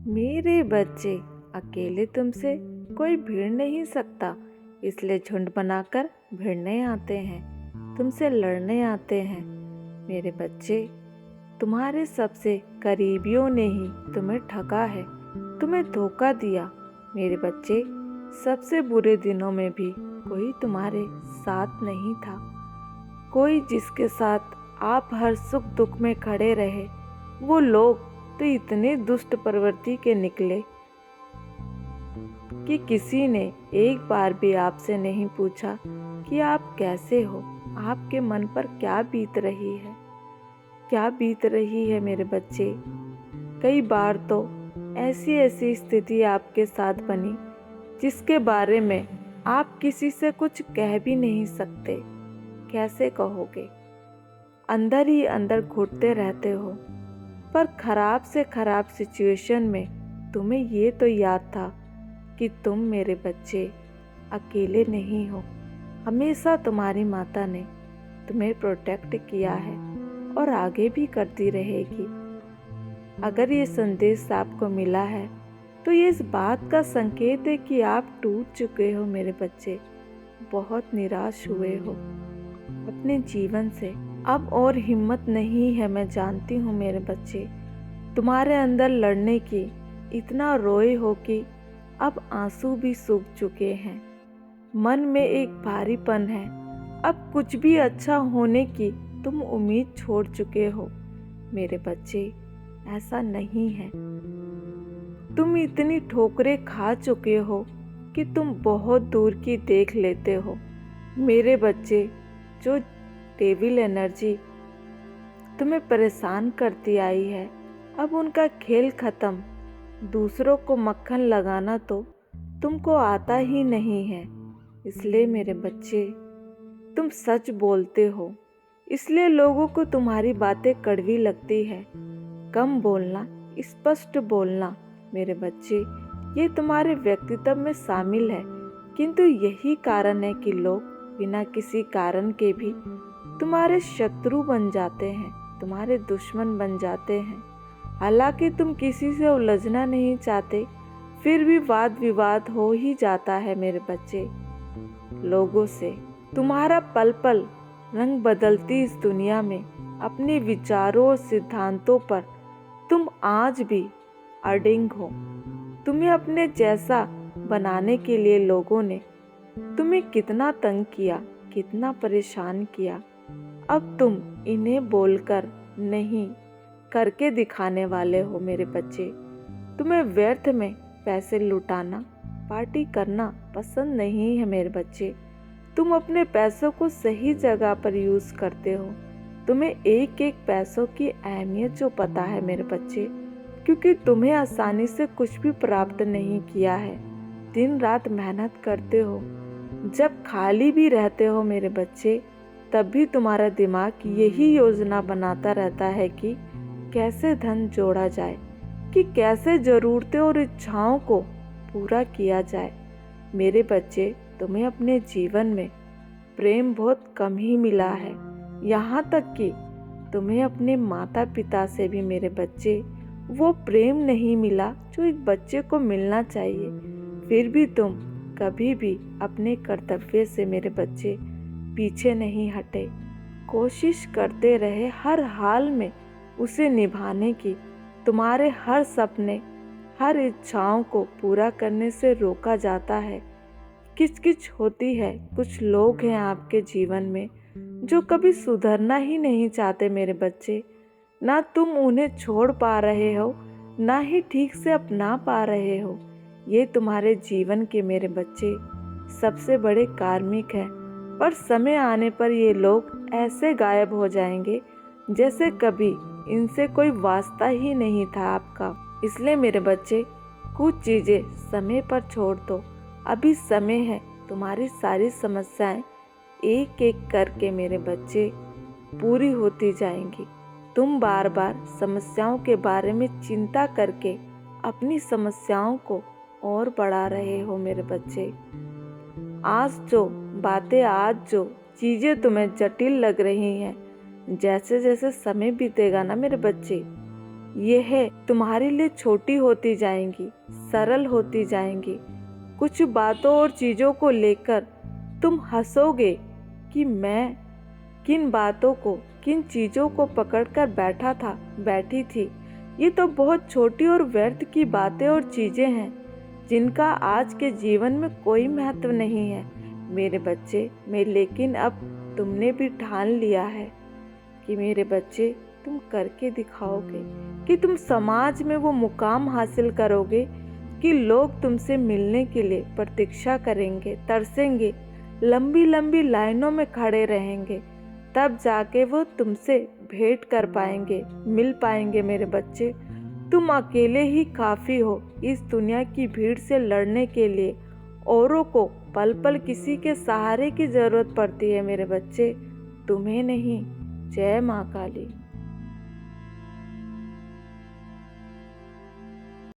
मेरे बच्चे, अकेले तुमसे कोई भिड़ नहीं सकता, इसलिए झुंड बनाकर भिड़ने आते हैं, तुमसे लड़ने आते हैं। मेरे बच्चे, तुम्हारे सबसे करीबियों ने ही तुम्हें ठगा है, तुम्हें धोखा दिया। मेरे बच्चे, सबसे बुरे दिनों में भी कोई तुम्हारे साथ नहीं था, कोई जिसके साथ आप हर सुख दुख में खड़े रहे। वो लोग तो इतने दुष्ट प्रवृत्ति के निकले कि किसी ने एक बार भी आपसे नहीं पूछा कि आप कैसे हो, आपके मन पर क्या बीत रही है, क्या बीत रही है। मेरे बच्चे, कई बार तो ऐसी ऐसी स्थिति आपके साथ बनी जिसके बारे में आप किसी से कुछ कह भी नहीं सकते। कैसे कहोगे? अंदर ही अंदर घुटते रहते हो। पर खराब से खराब सिचुएशन में तुम्हें ये तो याद था कि तुम मेरे बच्चे अकेले नहीं हो। हमेशा तुम्हारी माता ने तुम्हें प्रोटेक्ट किया है और आगे भी करती रहेगी। अगर ये संदेश आपको मिला है तो ये इस बात का संकेत है कि आप टूट चुके हो मेरे बच्चे, बहुत निराश हुए हो अपने जीवन से। अब और हिम्मत नहीं है, मैं जानती हूँ मेरे बच्चे। तुम्हारे अंदर लड़ने की इतना रोए हो कि अब आंसू भी सूख चुके हैं, मन में एक भारीपन है। अब कुछ भी अच्छा होने की तुम उम्मीद छोड़ चुके हो मेरे बच्चे। ऐसा नहीं है। तुम इतनी ठोकरें खा चुके हो कि तुम बहुत दूर की देख लेते हो मेरे बच्चे। जो डेविल एनर्जी तुम्हें परेशान करती आई है, अब उनका खेल खत्म। दूसरों को मक्खन लगाना तो तुमको आता ही नहीं है, इसलिए मेरे बच्चे तुम सच बोलते हो, इसलिए लोगों को तुम्हारी बातें कड़वी लगती है। कम बोलना, स्पष्ट बोलना मेरे बच्चे, ये तुम्हारे व्यक्तित्व में शामिल है। किंतु यही कारण है कि लोग बिना किसी कारण के भी तुम्हारे शत्रु बन जाते हैं, तुम्हारे दुश्मन बन जाते हैं। हालांकि तुम किसी से उलझना नहीं चाहते, फिर भी वाद विवाद हो ही जाता है मेरे बच्चे लोगों से। तुम्हारा पल पल रंग बदलती इस दुनिया में अपने विचारों और सिद्धांतों पर तुम आज भी अडिग हो। तुम्हें अपने जैसा बनाने के लिए लोगों ने तुम्हें कितना तंग किया, कितना परेशान किया। अब तुम इन्हें बोलकर नहीं, करके दिखाने वाले हो मेरे बच्चे। तुम्हें व्यर्थ में पैसे लुटाना, पार्टी करना पसंद नहीं है मेरे बच्चे। तुम अपने पैसों को सही जगह पर यूज़ करते हो। तुम्हें एक एक पैसों की अहमियत जो पता है मेरे बच्चे, क्योंकि तुम्हें आसानी से कुछ भी प्राप्त नहीं किया है। दिन रात मेहनत करते हो, जब खाली भी रहते हो मेरे बच्चे, तब भी तुम्हारा दिमाग यही योजना बनाता रहता है कि कैसे धन जोड़ा जाए, कि कैसे ज़रूरतें और इच्छाओं को पूरा किया जाए। मेरे बच्चे, तुम्हें अपने जीवन में प्रेम बहुत कम ही मिला है। यहाँ तक कि तुम्हें अपने माता पिता से भी मेरे बच्चे वो प्रेम नहीं मिला जो एक बच्चे को मिलना चाहिए। फिर भी तुम कभी भी अपने कर्तव्य से मेरे बच्चे पीछे नहीं हटे, कोशिश करते रहे हर हाल में उसे निभाने की। तुम्हारे हर सपने, हर इच्छाओं को पूरा करने से रोका जाता है। किचकिच होती है। कुछ लोग हैं आपके जीवन में जो कभी सुधरना ही नहीं चाहते मेरे बच्चे। ना तुम उन्हें छोड़ पा रहे हो, ना ही ठीक से अपना पा रहे हो। ये तुम्हारे जीवन के मेरे बच्चे सबसे बड़े कार्मिक हैं। पर समय आने पर ये लोग ऐसे गायब हो जाएंगे जैसे कभी इनसे कोई वास्ता ही नहीं था आपका। इसलिए मेरे बच्चे, कुछ चीज़ें समय पर छोड़ दो। अभी समय है। तुम्हारी सारी समस्याएं एक एक करके मेरे बच्चे पूरी होती जाएंगी। तुम बार बार समस्याओं के बारे में चिंता करके अपनी समस्याओं को और बढ़ा रहे हो मेरे बच्चे। आज जो चीज़ें तुम्हें जटिल लग रही हैं, जैसे जैसे समय बीतेगा ना मेरे बच्चे, ये है तुम्हारे लिए छोटी होती जाएंगी, सरल होती जाएंगी। कुछ बातों और चीज़ों को लेकर तुम हंसोगे कि मैं किन बातों को, किन चीज़ों को पकड़कर बैठी थी। ये तो बहुत छोटी और व्यर्थ की बातें और चीज़ें हैं जिनका आज के जीवन में कोई महत्व नहीं है मेरे बच्चे। लेकिन अब तुमने भी ठान लिया है कि मेरे बच्चे तुम करके दिखाओगे, कि तुम समाज में वो मुकाम हासिल करोगे कि लोग तुमसे मिलने के लिए प्रतीक्षा करेंगे, तरसेंगे, लंबी लंबी लाइनों में खड़े रहेंगे। तब जाके वो तुमसे भेंट कर पाएंगे, मिल पाएंगे मेरे बच्चे। तुम अकेले ही काफ़ी हो इस दुनिया की भीड़ से लड़ने के लिए। औरों को पल पल किसी के सहारे की ज़रूरत पड़ती है मेरे बच्चे, तुम्हें नहीं। जय माँ काली।